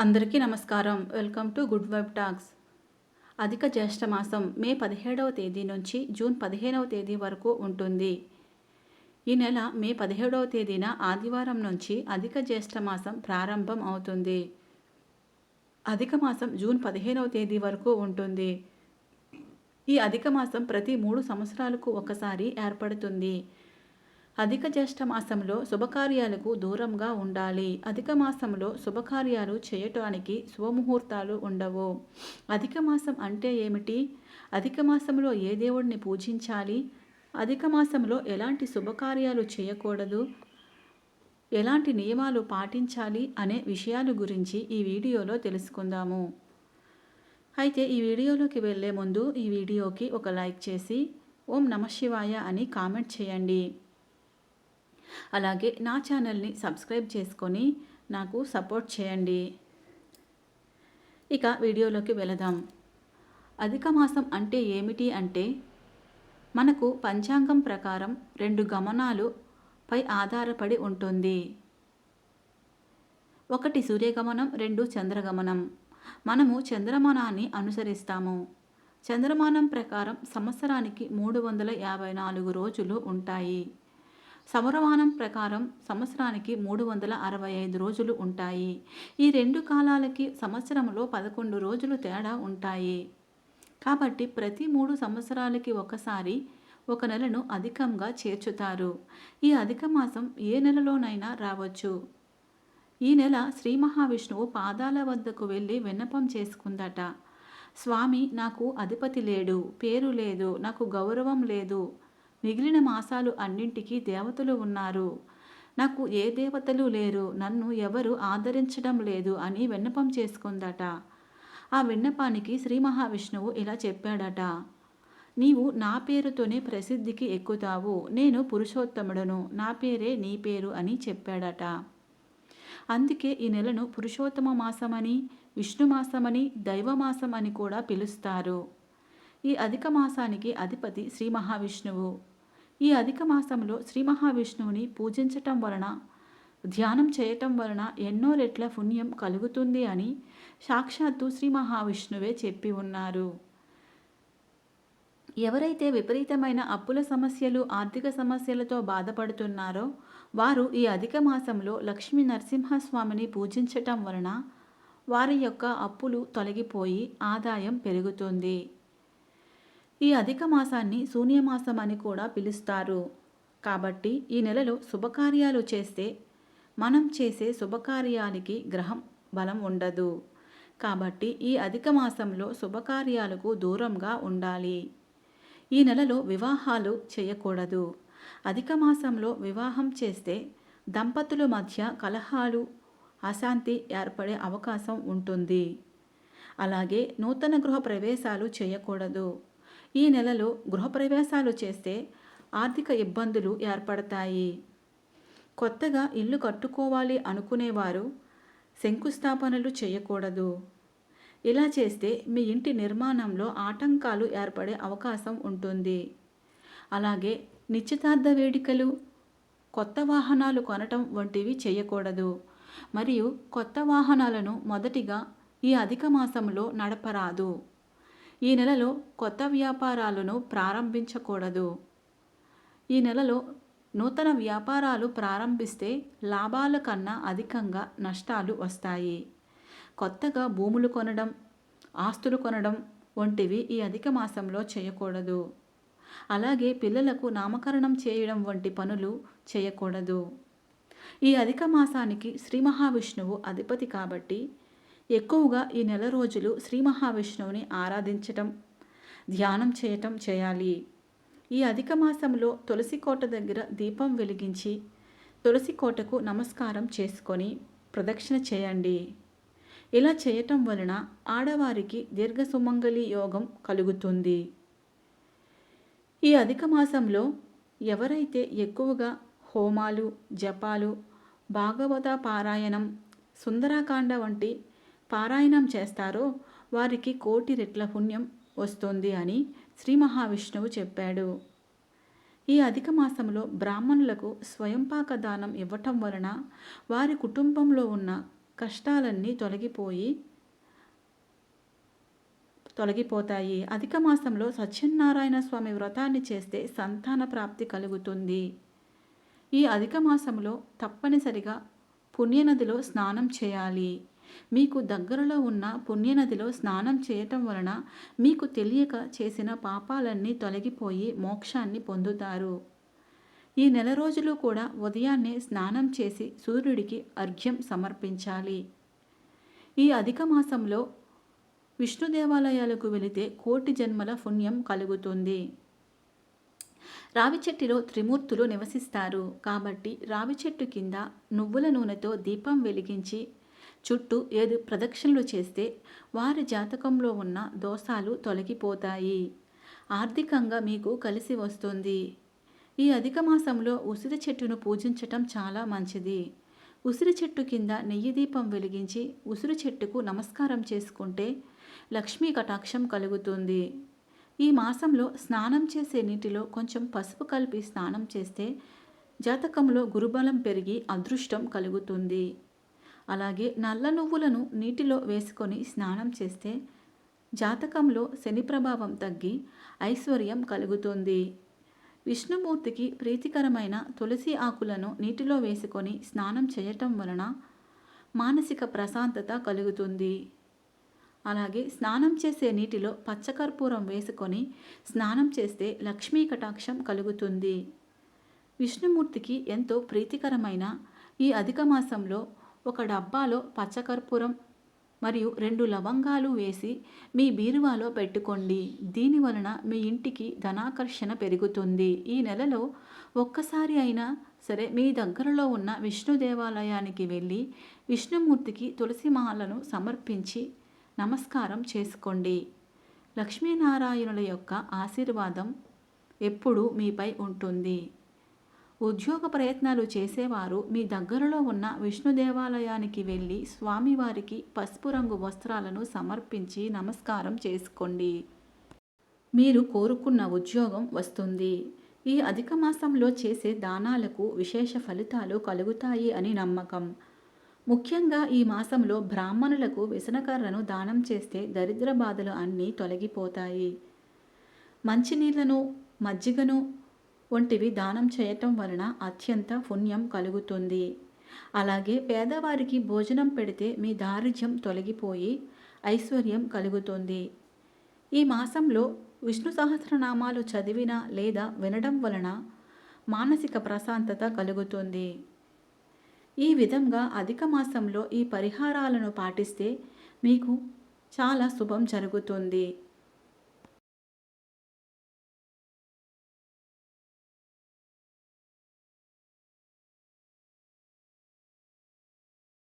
అందరికీ నమస్కారం. Welcome to good vibe talks. అధిక జ్యేష్ఠ మాసం మే 17వ తేదీ నుంచి జూన్ 15వ తేదీ వరకు ఉంటుంది. ఈ నెల మే 17వ తేదీన ఆదివారం నుంచి అధిక జ్యేష్ఠ మాసం ప్రారంభం అవుతుంది. అధిక మాసం జూన్ 15వ తేదీ వరకు ఉంటుంది. ఈ అధిక మాసం ప్రతి 3 సంవత్సరాలకు ఒకసారి ఏర్పడుతుంది. అధిక జ్యేష్ఠ మాసంలో శుభకార్యాలకు దూరంగా ఉండాలి. అధిక మాసంలో శుభకార్యాలు చేయటానికి శుభముహూర్తాలు ఉండవు. అధిక మాసం అంటే ఏమిటి? అధిక మాసంలో ఏ దేవుడిని పూజించాలి? అధిక మాసంలో ఎలాంటి శుభకార్యాలు చేయకూడదు? ఎలాంటి నియమాలు పాటించాలి అనే విషయాల గురించి ఈ వీడియోలో తెలుసుకుందాము. అయితే ఈ వీడియోలోకి వెళ్ళే ముందు ఈ వీడియోకి ఒక లైక్ చేసి ఓం నమః శివాయ అని కామెంట్ చేయండి. అలాగే నా ఛానల్ని సబ్స్క్రైబ్ చేసుకొని నాకు సపోర్ట్ చేయండి. ఇక వీడియోలోకి వెళదాం. అధిక మాసం అంటే ఏమిటి అంటే మనకు పంచాంగం ప్రకారం 2 గమనాలు పై ఆధారపడి ఉంటుంది. ఒకటి సూర్యగమనం, 2 చంద్రగమనం. మనము చంద్రమానాన్ని అనుసరిస్తాము. చంద్రమానం ప్రకారం సంవత్సరానికి 354 రోజులు ఉంటాయి. సౌరమానం ప్రకారం సంవత్సరానికి 365 రోజులు ఉంటాయి. ఈ 2 కాలాలకి సంవత్సరంలో 11 రోజులు తేడా ఉంటాయి. కాబట్టి ప్రతి 3 సంవత్సరాలకి ఒకసారి ఒక నెలను అధికంగా చేర్చుతారు. ఈ అధిక మాసం ఏ నెలలోనైనా రావచ్చు. ఈ నెల శ్రీ మహావిష్ణువు పాదాల వద్దకు వెళ్ళి విన్నపం చేసుకుందట. స్వామి, నాకు అధిపతి లేడు, పేరు లేదు, నాకు గౌరవం లేదు. మిగిలిన మాసాలు అన్నింటికీ దేవతలు ఉన్నారు. నాకు ఏ దేవతలు లేరు, నన్ను ఎవరు ఆదరించడం లేదు అని విన్నపం చేసుకుందట. ఆ విన్నపానికి శ్రీ మహావిష్ణువు ఇలా చెప్పాడట. నీవు నా పేరుతోనే ప్రసిద్ధికి ఎక్కుతావు. నేను పురుషోత్తముడను, నా పేరే నీ పేరు అని చెప్పాడట. అందుకే ఈ నెలను పురుషోత్తమ మాసమని, విష్ణు మాసమని, దైవమాసం అని కూడా పిలుస్తారు. ఈ అధిక మాసానికి అధిపతి శ్రీ మహావిష్ణువు. ఈ అధిక మాసంలో శ్రీ మహావిష్ణువుని పూజించటం వలన, ధ్యానం చేయటం వలన ఎన్నో రెట్ల పుణ్యం కలుగుతుంది అని సాక్షాత్తు శ్రీ మహావిష్ణువే చెప్పి ఉన్నారు. ఎవరైతే విపరీతమైన అప్పుల సమస్యలు, ఆర్థిక సమస్యలతో బాధపడుతున్నారో వారు ఈ అధిక మాసంలో లక్ష్మీ నరసింహస్వామిని పూజించటం వలన వారి యొక్క అప్పులు తొలగిపోయి ఆదాయం పెరుగుతుంది. ఈ అధిక మాసాన్ని శూన్యమాసం అని కూడా పిలుస్తారు. కాబట్టి ఈ నెలలో శుభకార్యాలు చేస్తే మనం చేసే శుభకార్యాలకి గ్రహం బలం ఉండదు. కాబట్టి ఈ అధిక మాసంలో శుభకార్యాలకు దూరంగా ఉండాలి. ఈ నెలలో వివాహాలు చేయకూడదు. అధిక మాసంలో వివాహం చేస్తే దంపతుల మధ్య కలహాలు, అశాంతి ఏర్పడే అవకాశం ఉంటుంది. అలాగే నూతన గృహ ప్రవేశాలు చేయకూడదు. ఈ నెలలో గృహప్రవేశాలు చేస్తే ఆర్థిక ఇబ్బందులు ఏర్పడతాయి. కొత్తగా ఇల్లు కట్టుకోవాలి అనుకునేవారు శంకుస్థాపనలు చేయకూడదు. ఇలా చేస్తే మీ ఇంటి నిర్మాణంలో ఆటంకాలు ఏర్పడే అవకాశం ఉంటుంది. అలాగే నిశ్చితార్థ వేడుకలు, కొత్త వాహనాలు కొనటం వంటివి చేయకూడదు. మరియు కొత్త వాహనాలను మొదటిగా ఈ అధిక మాసంలో నడపరాదు. ఈ నెలలో కొత్త వ్యాపారాలను ప్రారంభించకూడదు. ఈ నెలలో నూతన వ్యాపారాలు ప్రారంభిస్తే లాభాల కన్నా అధికంగా నష్టాలు వస్తాయి. కొత్తగా భూములు కొనడం, ఆస్తులు కొనడం వంటివి ఈ అధిక మాసంలో చేయకూడదు. అలాగే పిల్లలకు నామకరణం చేయడం వంటి పనులు చేయకూడదు. ఈ అధిక మాసానికి శ్రీ మహావిష్ణువు అధిపతి కాబట్టి ఎక్కువగా ఈ నెల రోజులు శ్రీ మహావిష్ణువుని ఆరాధించటం, ధ్యానం చేయటం చేయాలి. ఈ అధిక మాసంలో తులసి కోట దగ్గర దీపం వెలిగించి తులసి కోటకు నమస్కారం చేసుకొని ప్రదక్షిణ చేయండి. ఇలా చేయటం వలన ఆడవారికి దీర్ఘ సుమంగళి యోగం కలుగుతుంది. ఈ అధిక మాసంలో ఎవరైతే ఎక్కువగా హోమాలు, జపాలు, భాగవత పారాయణం, సుందరాకాండ వంటి పారాయణం చేస్తారో వారికి 1,000,000 రెట్ల పుణ్యం వస్తుంది అని శ్రీ మహావిష్ణువు చెప్పాడు. ఈ అధిక మాసంలో బ్రాహ్మణులకు స్వయంపాక దానం ఇవ్వటం వలన వారి కుటుంబంలో ఉన్న కష్టాలన్నీ తొలగిపోతాయి. అధిక మాసంలో సత్యనారాయణ స్వామి వ్రతాన్ని చేస్తే సంతాన ప్రాప్తి కలుగుతుంది. ఈ అధిక మాసంలో తప్పనిసరిగా పుణ్యనదిలో స్నానం చేయాలి. మీకు దగ్గరలో ఉన్న పుణ్యనదిలో స్నానం చేయటం వలన మీకు తెలియక చేసిన పాపాలన్నీ తొలగిపోయి మోక్షాన్ని పొందుతారు. ఈ నెల రోజులు కూడా ఉదయాన్నే స్నానం చేసి సూర్యుడికి అర్ఘ్యం సమర్పించాలి. ఈ అధిక మాసంలో విష్ణు దేవాలయాలకు వెళితే కోటి జన్మల పుణ్యం కలుగుతుంది. రావి చెట్టులో త్రిమూర్తులు నివసిస్తారు కాబట్టి రావి చెట్టు కింద నువ్వుల నూనెతో దీపం వెలిగించి చుట్టూ 7 ప్రదక్షిణలు చేస్తే వారి జాతకంలో ఉన్న దోషాలు తొలగిపోతాయి. ఆర్థికంగా మీకు కలిసి వస్తుంది. ఈ అధిక మాసంలో ఉసిరి చెట్టును పూజించటం చాలా మంచిది. ఉసిరి చెట్టు కింద నెయ్యి దీపం వెలిగించి ఉసిరి చెట్టుకు నమస్కారం చేసుకుంటే లక్ష్మీ కటాక్షం కలుగుతుంది. ఈ మాసంలో స్నానం చేసే నీటిలో కొంచెం పసుపు కలిపి స్నానం చేస్తే జాతకంలో గురుబలం పెరిగి అదృష్టం కలుగుతుంది. అలాగే నల్ల నువ్వులను నీటిలో వేసుకొని స్నానం చేస్తే జాతకంలో శని ప్రభావం తగ్గి ఐశ్వర్యం కలుగుతుంది. విష్ణుమూర్తికి ప్రీతికరమైన తులసి ఆకులను నీటిలో వేసుకొని స్నానం చేయటం వలన మానసిక ప్రశాంతత కలుగుతుంది. అలాగే స్నానం చేసే నీటిలో పచ్చకర్పూరం వేసుకొని స్నానం చేస్తే లక్ష్మీ కటాక్షం కలుగుతుంది. విష్ణుమూర్తికి ఎంతో ప్రీతికరమైన ఈ అధిక మాసంలో ఒక డబ్బాలో పచ్చకర్పూరం మరియు 2 లవంగాలు వేసి మీ బీరువాలో పెట్టుకోండి. దీని వలన మీ ఇంటికి ధనాకర్షణ పెరుగుతుంది. ఈ నెలలో ఒక్కసారి అయినా సరే మీ దగ్గరలో ఉన్న విష్ణు దేవాలయానికి వెళ్ళి విష్ణుమూర్తికి తులసి మాలను సమర్పించి నమస్కారం చేసుకోండి. లక్ష్మీనారాయణుల యొక్క ఆశీర్వాదం ఎప్పుడూ మీపై ఉంటుంది. ఉద్యోగ ప్రయత్నాలు చేసేవారు మీ దగ్గరలో ఉన్న విష్ణు దేవాలయానికి వెళ్ళి స్వామివారికి పసుపు రంగు వస్త్రాలను సమర్పించి నమస్కారం చేసుకోండి. మీరు కోరుకున్న ఉద్యోగం వస్తుంది. ఈ అధిక మాసంలో చేసే దానాలకు విశేష ఫలితాలు కలుగుతాయి అని నమ్మకం. ముఖ్యంగా ఈ మాసంలో బ్రాహ్మణులకు విసనకర్రను దానం చేస్తే దరిద్ర బాధలు అన్నీ తొలగిపోతాయి. మంచినీళ్లను, మజ్జిగను వంటివి దానం చేయటం వలన అత్యంత పుణ్యం కలుగుతుంది. అలాగే పేదవారికి భోజనం పెడితే మీ దారిద్ర్యం తొలగిపోయి ఐశ్వర్యం కలుగుతుంది. ఈ మాసంలో విష్ణు సహస్రనామాలు చదివిన లేదా వినడం వలన మానసిక ప్రశాంతత కలుగుతుంది. ఈ విధంగా అధిక మాసంలో ఈ పరిహారాలను పాటిస్తే మీకు చాలా శుభం జరుగుతుంది.